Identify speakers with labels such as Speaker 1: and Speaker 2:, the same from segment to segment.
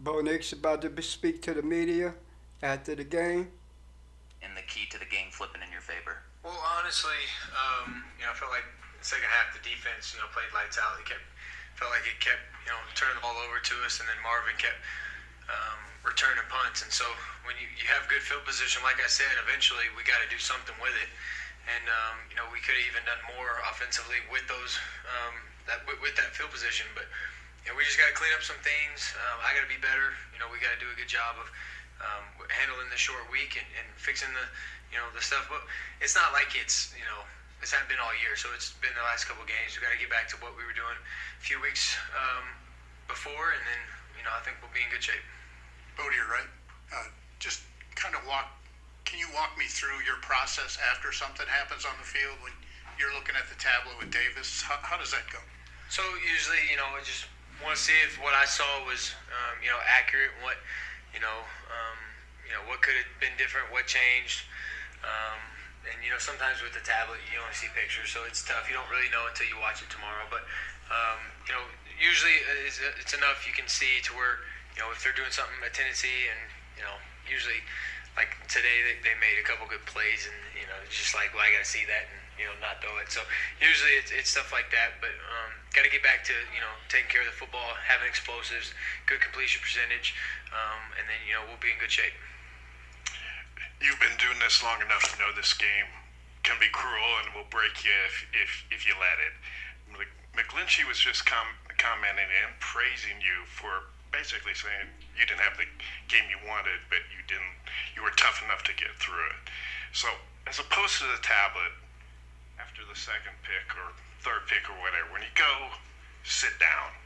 Speaker 1: Bo Nix about to speak to the media after the game.
Speaker 2: And the key to the game flipping in your favor?
Speaker 3: Well, honestly, I felt like the second half the defense, played lights out. Felt like it kept, turning the ball over to us, and then Marvin kept returning punts. And so when you have good field position, like I said, eventually we got to do something with it. And we could have even done more offensively with those with that field position, but we just got to clean up some things. I got to be better. We got to do a good job of handling the short week and fixing the stuff. But it's not like it's hasn't been all year, so it's been the last couple of games. We got to get back to what we were doing a few weeks before, and then I think we'll be in good shape.
Speaker 4: Bodie, you're right. Just kind of can you walk me through your process after something happens on the field when you're looking at the tablet with Davis? How does that go?
Speaker 3: So usually, I just want to see if what I saw was, accurate. What, what could have been different, what changed. And sometimes with the tablet, you only see pictures, so it's tough. You don't really know until you watch it tomorrow. But usually it's enough you can see to where if they're doing something, a tendency, and usually like today they made a couple good plays, and it's just like, well, I got to see that and not throw it. So usually it's stuff like that. But got to get back to taking care of the football, having explosives, good completion percentage, and then we'll be in good shape.
Speaker 4: You've been doing this long enough to know this game can be cruel and will break you if you let it. McGlinchey was just commenting and praising you for basically saying you didn't have the game you wanted, but you were tough enough to get through it. So as opposed to the tablet, after the second pick or third pick or whatever, when you go sit down,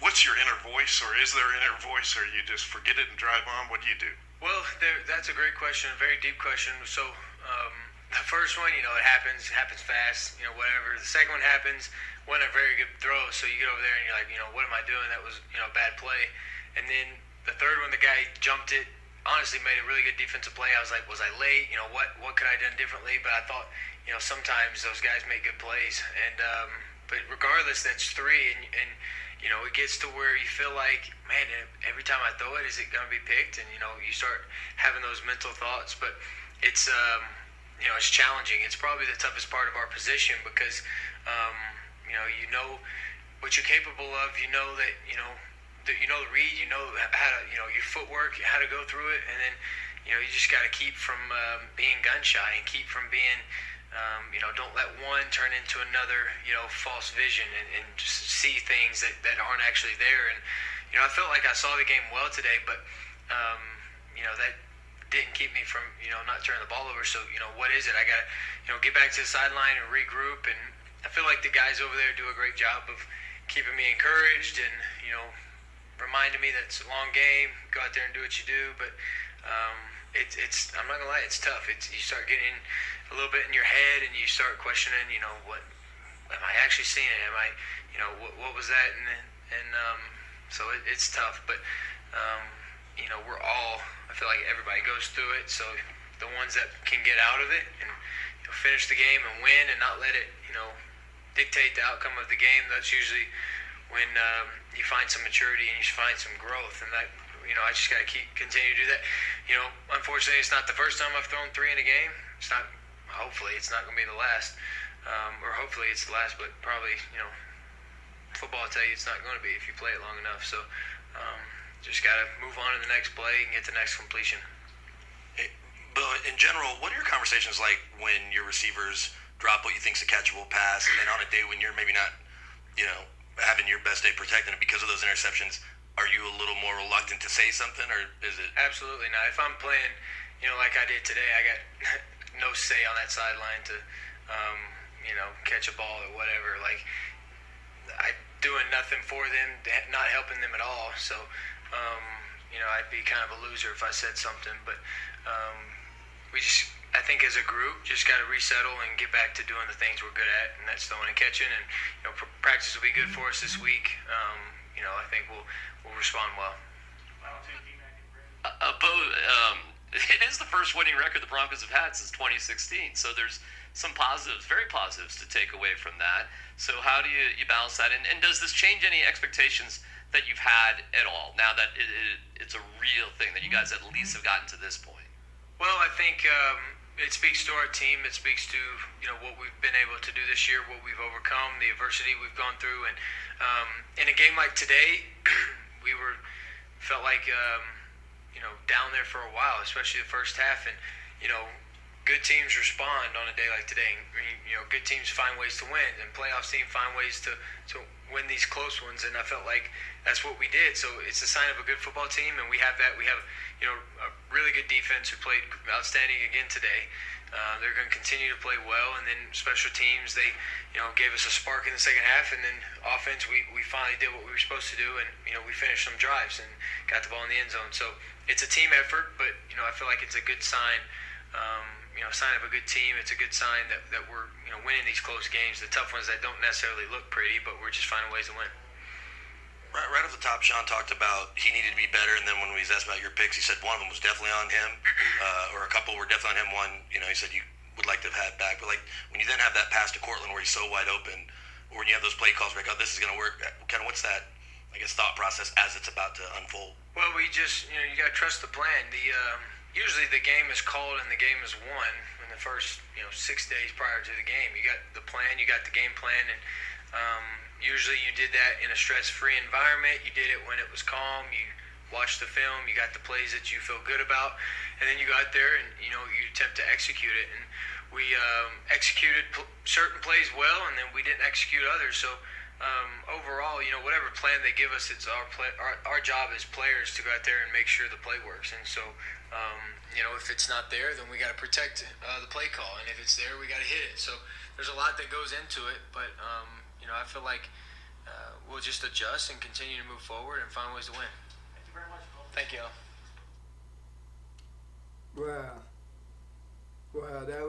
Speaker 4: what's your inner voice, or is there an inner voice, or you just forget it and drive on? What do you do?
Speaker 3: Well, that's a great question, a very deep question. So the first one, it happens fast, whatever. The second one happens, wasn't a very good throw, so you get over there and you're like, what am I doing? That was, a bad play. And then the third one, the guy jumped it, honestly made a really good defensive play. I was like, was I late? What could I have done differently? But I thought, sometimes those guys make good plays. And but regardless, that's three, and it gets to where you feel like, man, every time I throw it, is it going to be picked? And, you start having those mental thoughts. But it's, it's challenging. It's probably the toughest part of our position because, you know what you're capable of. You know that, the read, how to, your footwork, how to go through it. And then, you just got to keep from being gun shy and keep from being, don't let one turn into another, false vision and just see things that aren't actually there. And, I felt like I saw the game well today, but, that didn't keep me from, not turning the ball over. So, what is it? I got to, get back to the sideline and regroup. And I feel like the guys over there do a great job of keeping me encouraged and, reminding me that it's a long game. Go out there and do what you do. But, it's I'm not gonna lie, it's tough. You start getting a little bit in your head, and you start questioning, what am I actually seeing? Am I, what was that? And so it's tough. But we're all, I feel like everybody goes through it. So the ones that can get out of it and finish the game and win and not let it dictate the outcome of the game, that's usually when you find some maturity and you find some growth. And that. I just got to continue to do that. Unfortunately, it's not the first time I've thrown three in a game. It's not. Hopefully, it's not going to be the last. Or hopefully, it's the last. But probably, football will tell you it's not going to be if you play it long enough. So, just got to move on to the next play and get the next completion.
Speaker 5: But in general, what are your conversations like when your receivers drop what you think is a catchable pass, and on a day when you're maybe not, having your best day protecting it because of those interceptions? Are you a little more reluctant to say something, or is it?
Speaker 3: Absolutely not. If I'm playing, like I did today, I got no say on that sideline to, catch a ball or whatever. Like, I doing nothing for them, not helping them at all. So, I'd be kind of a loser if I said something. But I think as a group, just got to resettle and get back to doing the things we're good at, and that's throwing and catching. And practice will be good for us this week. I think we'll respond well.
Speaker 6: It is the first winning record the Broncos have had since 2016, so there's some positives, very positives, to take away from that. So how do you balance that? And does this change any expectations that you've had at all? Now that it's a real thing that you guys at least have gotten to this point.
Speaker 3: Well, I think it speaks to our team. It speaks to what we've been able to do this year, what we've overcome, the adversity we've gone through, and in a game like today, we felt like down there for a while, especially the first half, and good teams respond on a day like today. Good teams find ways to win, and playoff teams find ways to win these close ones. And I felt like that's what we did. So it's a sign of a good football team, and we have that. We have a really good defense who played outstanding again today. They're going to continue to play well, and then special teams, they gave us a spark in the second half, and then offense, we finally did what we were supposed to do, and we finished some drives and got the ball in the end zone. So it's a team effort, but I feel like it's a good sign. Sign of a good team. It's a good sign that we're winning these close games, the tough ones that don't necessarily look pretty, but we're just finding ways to win.
Speaker 5: Right off the top, Sean talked about he needed to be better, and then when we was asked about your picks, he said one of them was definitely on him, or a couple were definitely on him. One, he said you would like to have had back, but like when you then have that pass to Cortland where he's so wide open, or when you have those play calls where you go, this is going to work, kind of what's that, thought process as it's about to unfold?
Speaker 3: Well, we just, you got to trust the plan. Usually the game is called and the game is won in the first, 6 days prior to the game. You got the plan, you got the game plan, and usually you did that in a stress-free environment. You did it when it was calm. You watched the film. You got the plays that you feel good about, and then you go out there and you attempt to execute it. And we executed certain plays well, and then we didn't execute others. So overall, whatever plan they give us, it's our job as players to go out there and make sure the play works. And so, if it's not there, then we got to protect the play call, and if it's there, we got to hit it. So there's a lot that goes into it, but I feel like we'll just adjust and continue to move forward and find ways to win. Thank you very much, Cole. Thank you.
Speaker 1: Wow, that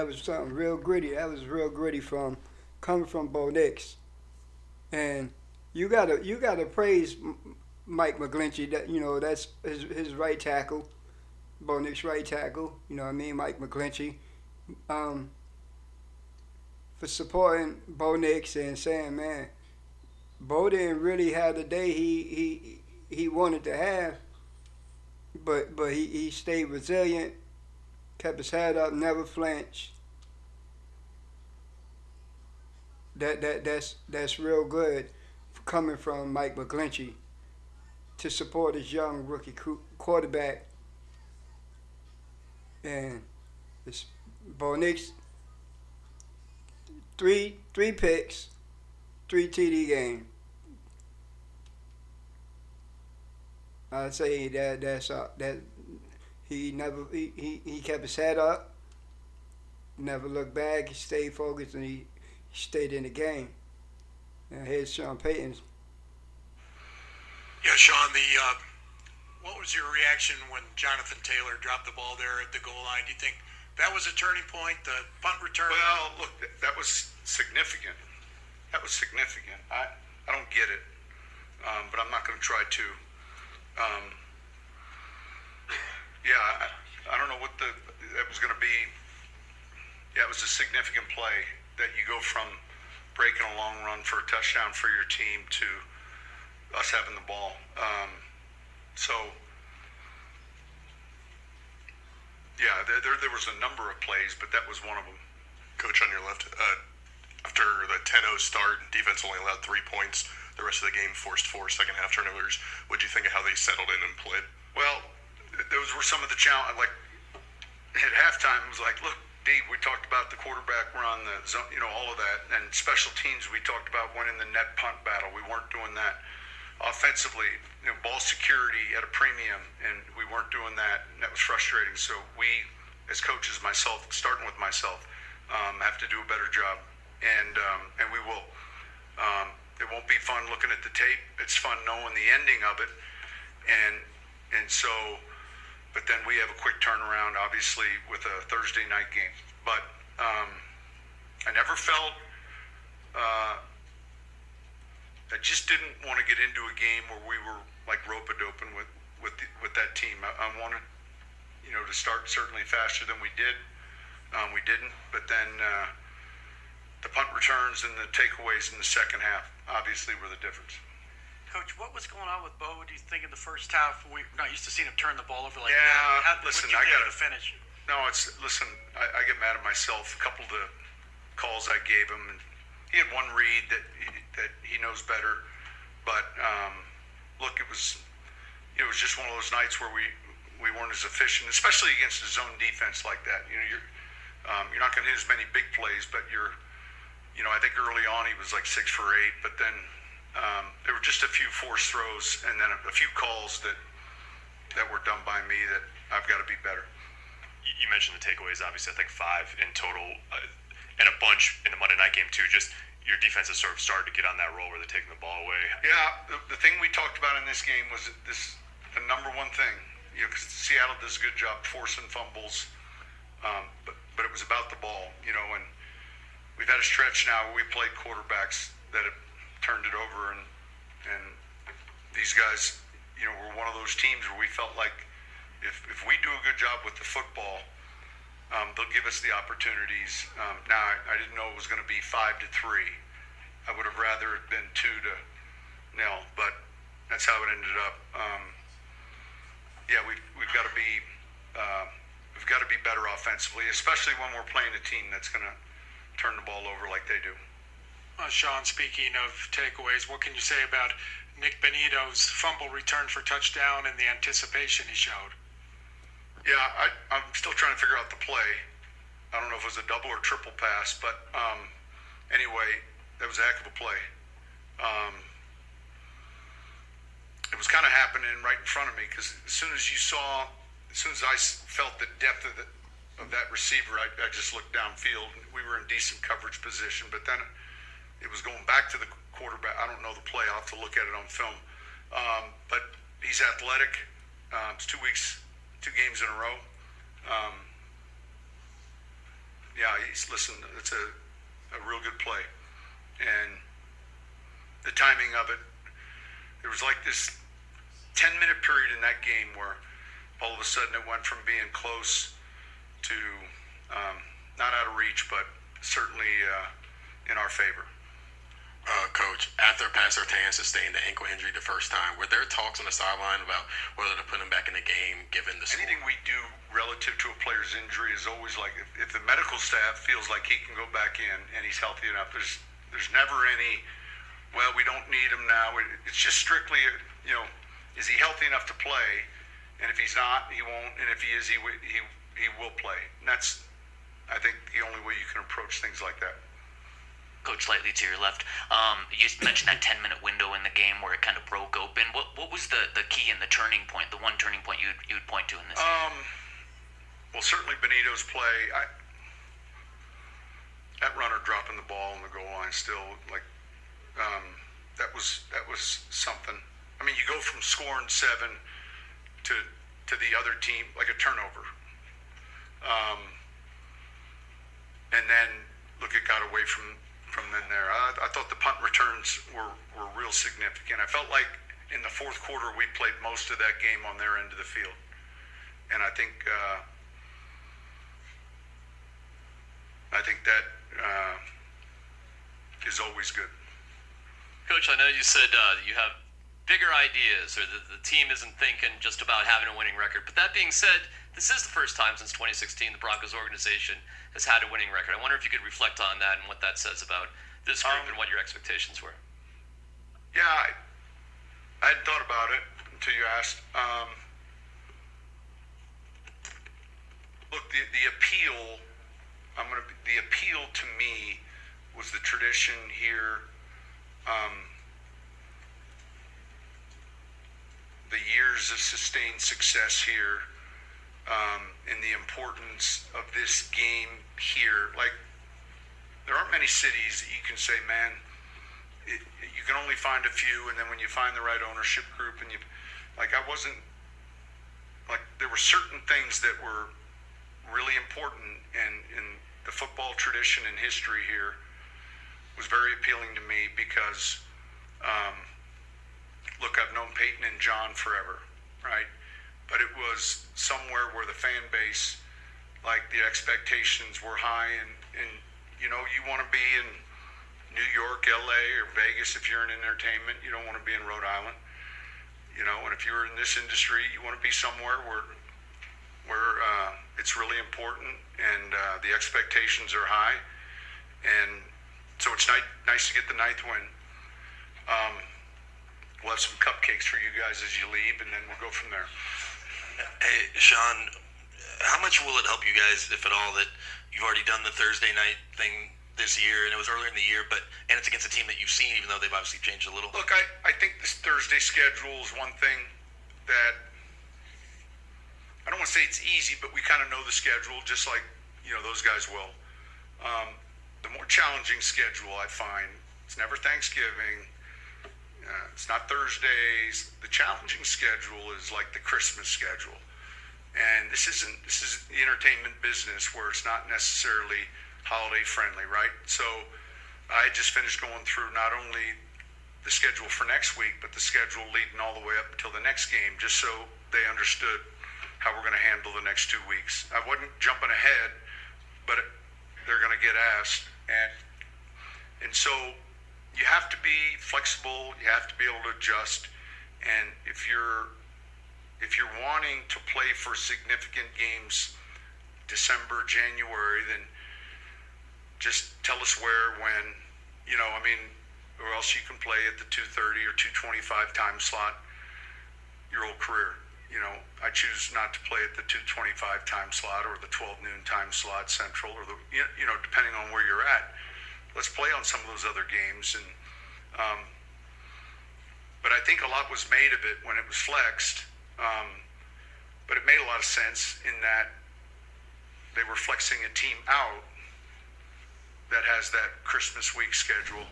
Speaker 1: was something real gritty. That was real gritty coming from Bo Nix, and you gotta praise Mike McGlinchey. That that's his right tackle, Bo Nix right tackle. Mike McGlinchey, for supporting Bo Nix and saying, man, Bo didn't really have the day he wanted to have, but he stayed resilient, kept his head up, never flinched. That's real good coming from Mike McGlinchey to support his young rookie quarterback. And it's Bo Nix, three picks, 3 TD game. I'd say that he kept his head up, never looked back. He stayed focused, and he stayed in the game. Now here's Sean Payton's.
Speaker 7: Yeah, Sean, what was your reaction when Jonathan Taylor dropped the ball there at the goal line? Do you think that was a turning point, the punt return?
Speaker 8: Well, look, that was significant. I don't get it, but I'm not going to try to. I don't know what that was going to be. Yeah, it was a significant play that you go from breaking a long run for a touchdown for your team to us having the ball. There was a number of plays, but that was one of them.
Speaker 4: Coach, on your left, after the 10-0 start, defense only allowed 3 points. The rest of the game forced 4 second-half turnovers. What do you think of how they settled in and played?
Speaker 8: Well, those were some of the challenge. Like at halftime, it was like, look, D, we talked about the quarterback run, the zone, all of that, and special teams. We talked about winning the net punt battle. We weren't doing that. Offensively, ball security at a premium, and we weren't doing that, and that was frustrating. So we, as coaches, myself, starting with myself, have to do a better job, and we will. It won't be fun looking at the tape. It's fun knowing the ending of it, and so. But then we have a quick turnaround, obviously, with a Thursday night game. But I never felt. I just didn't want to get into a game where we were like rope-a-doping with that team. I wanted, to start certainly faster than we did. We didn't, but then the punt returns and the takeaways in the second half. obviously were the difference.
Speaker 7: Coach, what was going on with Bo? Do you think in the first half we're not used to seeing him turn the ball over like
Speaker 8: Yeah,
Speaker 7: that?
Speaker 8: listen,
Speaker 7: I got
Speaker 8: to
Speaker 7: finish.
Speaker 8: No, I get mad at myself. A couple of the calls I gave him, and he had one read that he knows better. But look, it was just one of those nights where we weren't as efficient, especially against a zone defense like that. You're not going to hit as many big plays, but I think early on he was like 6 for 8, but then there were just a few forced throws and then a few calls that were done by me that I've got to be better.
Speaker 9: You mentioned the takeaways, obviously, I think 5 in total, and a bunch in the Monday night game, too. Just your defense has sort of started to get on that roll where they're taking the ball away.
Speaker 8: Yeah, the thing we talked about in this game was the number one thing. Because Seattle does a good job forcing fumbles, but it was about the ball, and we've had a stretch now where we played quarterbacks that have turned it over, and these guys, were one of those teams where we felt like if we do a good job with the football, they'll give us the opportunities. Now, I didn't know it was going to be 5-3. I would have rather it been 2-0, but that's how it ended up. Yeah, we've got to be better offensively, especially when we're playing a team that's going to turn the ball over like they do.
Speaker 7: Sean, speaking of takeaways, what can you say about Nick Benito's fumble return for touchdown and the anticipation he showed?
Speaker 8: Yeah, I'm still trying to figure out the play. I don't know if it was a double or triple pass, but anyway, that was a heck of a play. It was kind of happening right in front of me because as soon as I felt the depth of that receiver, I just looked downfield. We were in decent coverage position, but then it was going back to the quarterback. I don't know the play. I'll have to look at it on film. But he's athletic. It's 2 games in a row. Yeah, it's a real good play. And the timing of it, there was like this 10-minute period in that game where all of a sudden it went from being close to not out of reach, but certainly in our favor.
Speaker 10: Coach, after Pat Surtain sustained the ankle injury the first time, were there talks on the sideline about whether to put him back in the game given the score?
Speaker 8: Anything we do relative to a player's injury is always like if the medical staff feels like he can go back in and he's healthy enough, there's never any, well, we don't need him now. It's just strictly, is he healthy enough to play? And if he's not, he won't. And if he is, he will play. And that's, I think, the only way you can approach things like that.
Speaker 2: Coach, slightly to your left, you mentioned that 10-minute window in the game where it kind of broke open. What was the key and the turning point, the one turning point you'd point to in this game?
Speaker 8: Well, certainly Benito's play. That runner dropping the ball on the goal line still, that was something. I mean, you go from scoring 7 to the other team, like a turnover. And then, look, it got away from then there. I thought the punt returns were real significant. I felt like in the fourth quarter we played most of that game on their end of the field. And I think that is always good.
Speaker 6: Coach, I know you said you have bigger ideas, or the team isn't thinking just about having a winning record. But that being said, this is the first time since 2016 the Broncos organization has had a winning record. I wonder if you could reflect on that and what that says about this group and what your expectations were.
Speaker 8: Yeah, I hadn't thought about it until you asked. Look, the appeal. The appeal to me was the tradition here. The years of sustained success here, and the importance of this game here. Like, there aren't many cities that you can say, man, you can only find a few, and then when you find the right ownership group, and there were certain things that were really important, and in the football tradition and history here was very appealing to me because, look, I've known Peyton and John forever, right? But it was somewhere where the fan base, like, the expectations were high, and you want to be in New York, LA, or Vegas if you're in entertainment. You don't want to be in Rhode Island. And if you're in this industry, you want to be somewhere where it's really important and the expectations are high. And so it's nice to get the ninth win. We'll have some cupcakes for you guys as you leave, and then we'll go from there.
Speaker 5: Hey, Sean, how much will it help you guys, if at all, that you've already done the Thursday night thing this year, and it was earlier in the year, and it's against a team that you've seen, even though they've obviously changed a little?
Speaker 8: Look, I think this Thursday schedule is one thing that I don't want to say it's easy, but we kind of know the schedule, just like those guys will. The more challenging schedule I find, it's never Thanksgiving. It's not Thursdays. The challenging schedule is like the Christmas schedule. And this is the entertainment business where it's not necessarily holiday friendly, right? So I just finished going through not only the schedule for next week, but the schedule leading all the way up until the next game, just so they understood how we're going to handle the next 2 weeks. I wasn't jumping ahead, but they're going to get asked. And so you have to be flexible. You have to be able to adjust. And if you're wanting to play for significant games, December, January, then just tell us where, when, or else you can play at the 2:30 or 2:25 time slot your whole career. I choose not to play at the 2:25 time slot or the 12 noon time slot central, or depending on where you're at. Let's play on some of those other games. And but I think a lot was made of it when it was flexed. But it made a lot of sense in that they were flexing a team out that has that Christmas week schedule,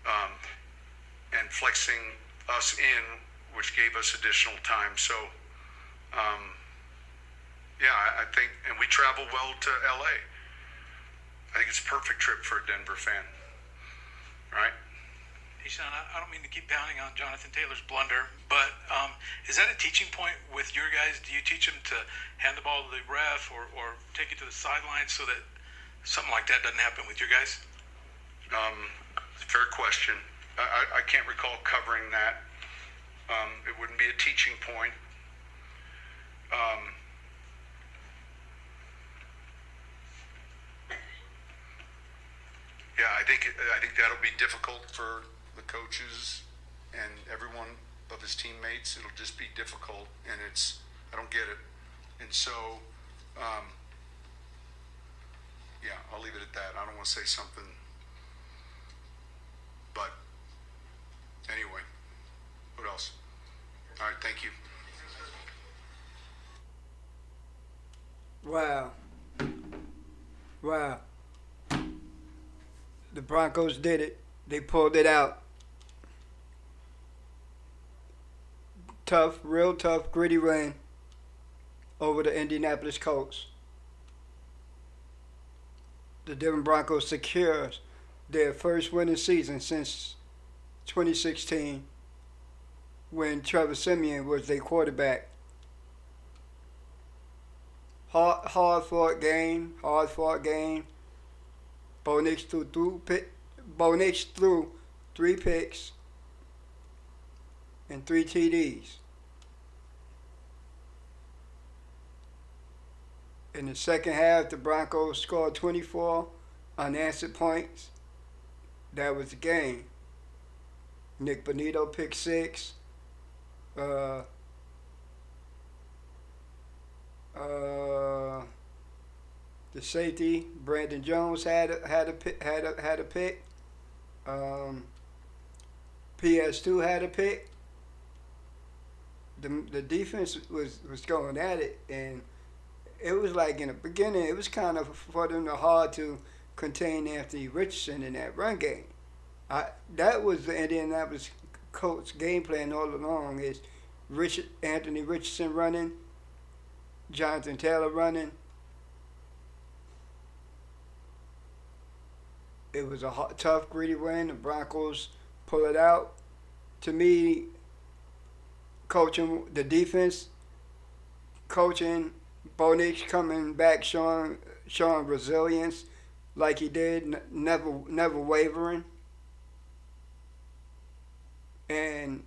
Speaker 8: and flexing us in, which gave us additional time. So, I think, and we travel well to LA. I think it's a perfect trip for a Denver fan, right?
Speaker 7: Hey, Sean, I don't mean to keep pounding on Jonathan Taylor's blunder, but is that a teaching point with your guys? Do you teach them to hand the ball to the ref or take it to the sideline so that something like that doesn't happen with your guys?
Speaker 8: It's a fair question. I can't recall covering that. It wouldn't be a teaching point. I think that'll be difficult for the coaches and everyone of his teammates. It'll just be difficult, and I don't get it. And so, I'll leave it at that. I don't want to say something, but anyway, what else? All right, thank you.
Speaker 1: Wow. The Broncos did it. They pulled it out. Tough, real tough, gritty win over the Indianapolis Colts. The Denver Broncos secures their first winning season since 2016, when Trevor Siemian was their quarterback. Hard fought game. Bo Nix threw 3 picks and 3 TD's. In the second half, the Broncos scored 24 unanswered points. That was the game. Nick Bonito picked 6. The safety Brandon Jones had a pick. PS2 had a pick. The defense was going at it, and it was like in the beginning it was kind of for them hard to contain Anthony Richardson in that run game. That was the Indianapolis Colts game plan all along, is Anthony Richardson running, Jonathan Taylor running. It was a tough, gritty win. The Broncos pull it out. To me, coaching the defense, coaching Bo Nix coming back, showing resilience, like he did, never wavering. And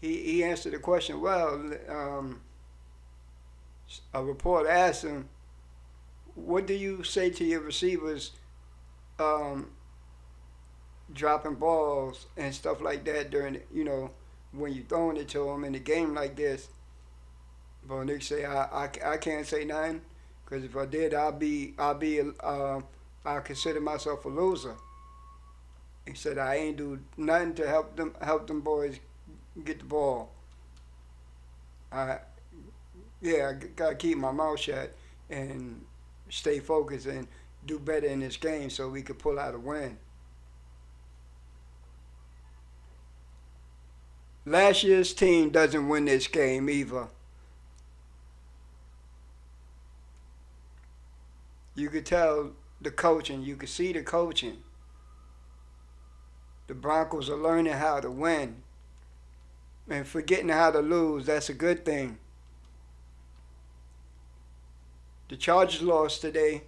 Speaker 1: he answered the question well. A reporter asked him, "What do you say to your receivers um, dropping balls and stuff like that during, when you throwing it to them in a game like this?" Bo Nix say, "I can't say nothing, because if I did, I consider myself a loser." He said, "I ain't do nothing to help them boys get the ball. I gotta keep my mouth shut and stay focused and do better in this game so we could pull out a win." Last year's team doesn't win this game either. You could tell the coaching. You could see the coaching. The Broncos are learning how to win and forgetting how to lose. That's a good thing. The Chargers lost today.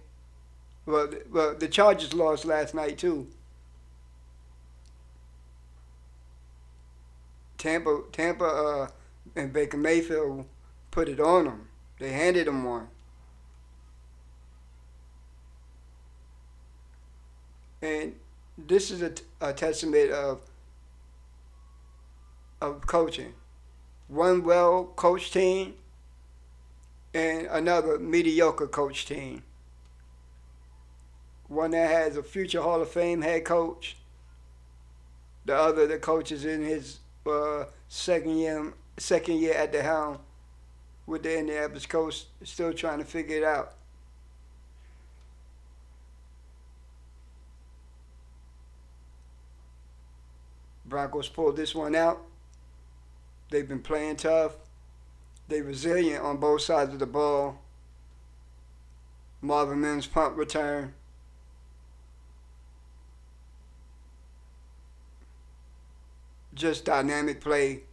Speaker 1: Well, the Chargers lost last night too. Tampa, and Baker Mayfield put it on them. They handed them one. And this is a testament of coaching. One well-coached team and another mediocre coach team. One that has a future Hall of Fame head coach. The coach is in his second year at the helm with the Indianapolis Colts, still trying to figure it out. Broncos pulled this one out. They've been playing tough. They're resilient on both sides of the ball. Marvin Mims' punt return. Just dynamic play.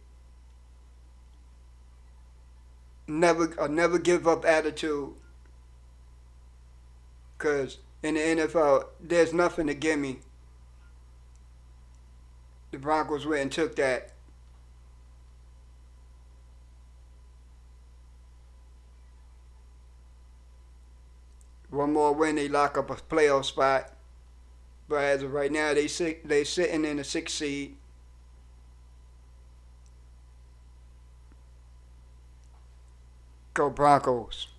Speaker 1: Never give up attitude. Because in the NFL, there's nothing to give me. The Broncos went and took that. One more win, they lock up a playoff spot. But as of right now, they sitting in the 6th seed. Go Broncos.